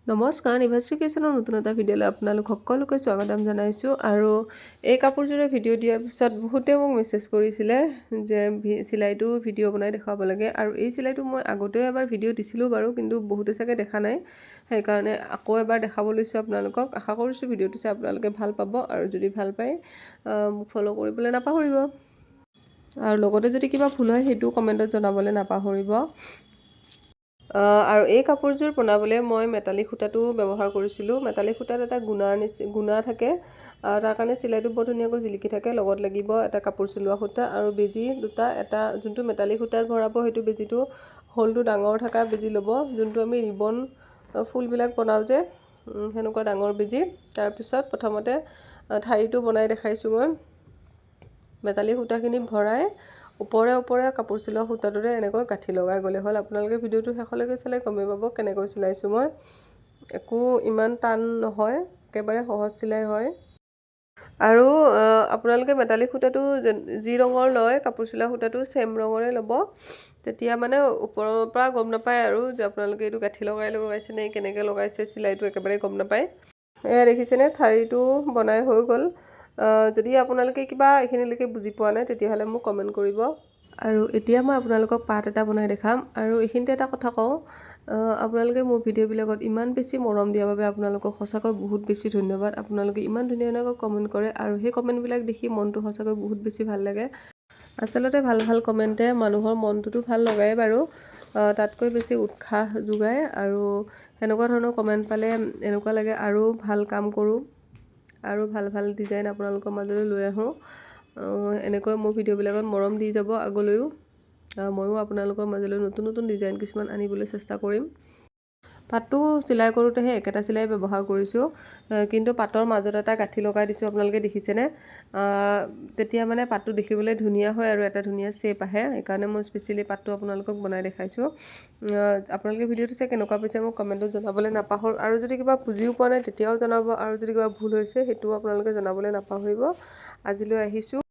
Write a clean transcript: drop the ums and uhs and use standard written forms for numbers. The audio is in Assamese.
নমস্কাৰ নিভাশ্ৰী কিচেনৰ নতুন এটা ভিডিঅ'লৈ আপোনালোক সকলোকে স্বাগতম জনাইছোঁ আৰু এই কাপোৰযোৰে ভিডিঅ' দিয়াৰ পিছত বহুতে মোক মেছেজ কৰিছিলে যে চিলাইটো ভিডিঅ' বনাই দেখাব লাগে আৰু এই চিলাইটো মই আগতেও এবাৰ ভিডিঅ' দিছিলোঁ বাৰু কিন্তু বহুতে চাগে দেখা নাই সেইকাৰণে আকৌ এবাৰ দেখাব লৈছোঁ আপোনালোকক আশা কৰিছোঁ ভিডিঅ'টো চাই আপোনালোকে ভাল পাব আৰু যদি ভাল পায় মোক ফ'ল' কৰিবলৈ নাপাহৰিব আৰু লগতে যদি কিবা ভুল হয় সেইটো কমেণ্টত জনাবলৈ নাপাহৰিব আৰু এই কাপোৰযোৰ বনাবলৈ মই মেটালিক সূতাটো ব্যৱহাৰ কৰিছিলোঁ মেটালিক সূতাত এটা গুণা থাকে তাৰ কাৰণে চিলাইটো বৰ ধুনীয়াকৈ জিলিকি থাকে লগত লাগিব এটা কাপোৰ চিলোৱা সূতা আৰু বেজি দুটা এটা যোনটো মেটালিক সূতাত ভৰাব সেইটো বেজিটো হোলটো ডাঙৰ থকা বেজি ল'ব যোনটো আমি ৰিবন ফুলবিলাক বনাওঁ যে সেনেকুৱা ডাঙৰ বেজি তাৰপিছত প্ৰথমতে ঠাৰিটো বনাই দেখাইছোঁ মই মেটালিক সূতাখিনি ভৰাই ওপৰে ওপৰে কাপোৰ চিলোৱা সূতাটোৰে এনেকৈ গাঁঠি লগাই গ'লে হ'ল আপোনালোকে ভিডিঅ'টো শেষলৈকে চালে গমেই পাব কেনেকৈ চিলাইছোঁ মই একো ইমান টান নহয় একেবাৰে সহজ চিলাই হয় আৰু আপোনালোকে মেটালিক সূতাটো যি ৰঙৰ লয় কাপোৰ চিলোৱা সূতাটো চেম ৰঙৰে ল'ব তেতিয়া মানে ওপৰৰ পৰা গম নাপায় আৰু যে আপোনালোকে এইটো গাঁঠি লগাইছে নে কেনেকৈ লগাইছে চিলাইটো একেবাৰে গম নাপায় এয়া দেখিছেনে ঠাৰিটো বনাই হৈ গ'ল যদি আপোনালোকে কিবা এইখিনিলৈকে বুজি পোৱা নাই তেতিয়াহ'লে মোক কমেণ্ট কৰিব আৰু এতিয়া মই আপোনালোকক পাত এটা বনাই দেখাম আৰু এইখিনিতে এটা কথা কওঁ আপোনালোকে মোৰ ভিডিঅ'বিলাকত ইমান বেছি মৰম দিয়াৰ বাবে আপোনালোকক সঁচাকৈ বহুত বেছি ধন্যবাদ আপোনালোকে ইমান ধুনীয়া ধুনীয়াকৈ কমেণ্ট কৰে আৰু সেই কমেণ্টবিলাক দেখি মনটো সঁচাকৈ বহুত বেছি ভাল লাগে আচলতে ভাল ভাল কমেণ্টে মানুহৰ মনটোতো ভাল লগায় বাৰু তাতকৈ বেছি উৎসাহ যোগায় আৰু সেনেকুৱা ধৰণৰ কমেণ্ট পালে এনেকুৱা লাগে আৰু ভাল কাম কৰোঁ আৰু ভাল ভাল ডিজাইন আপোনালোকৰ মাজলৈ লৈ আহোঁ এনেকৈ মোৰ ভিডিঅ'বিলাকত মৰম দি যাব আগলৈও ময়ো আপোনালোকৰ মাজলৈ নতুন নতুন ডিজাইন কিছুমান আনিবলৈ চেষ্টা কৰিম পাতটো চিলাই কৰোঁতেহে একেটা চিলাই ব্যৱহাৰ কৰিছোঁ কিন্তু পাতৰ মাজত এটা গাঁঠি লগাই দিছোঁ আপোনালোকে দেখিছেনে তেতিয়া মানে পাতটো দেখিবলৈ ধুনীয়া হয় আৰু এটা ধুনীয়া শ্বেপ আহে সেইকাৰণে মই স্পেচিয়েলি পাতটো আপোনালোকক বনাই দেখাইছোঁ আপোনালোকে ভিডিঅ'টো চাই কেনেকুৱা পাইছে মোক কমেণ্টত জনাবলৈ নাপাহৰ আৰু যদি কিবা বুজিও পোৱা নাই তেতিয়াও জনাব আৰু যদি কিবা ভুল হৈছে সেইটোও আপোনালোকে জনাবলৈ নাপাহৰিব আজিলৈ আহিছোঁ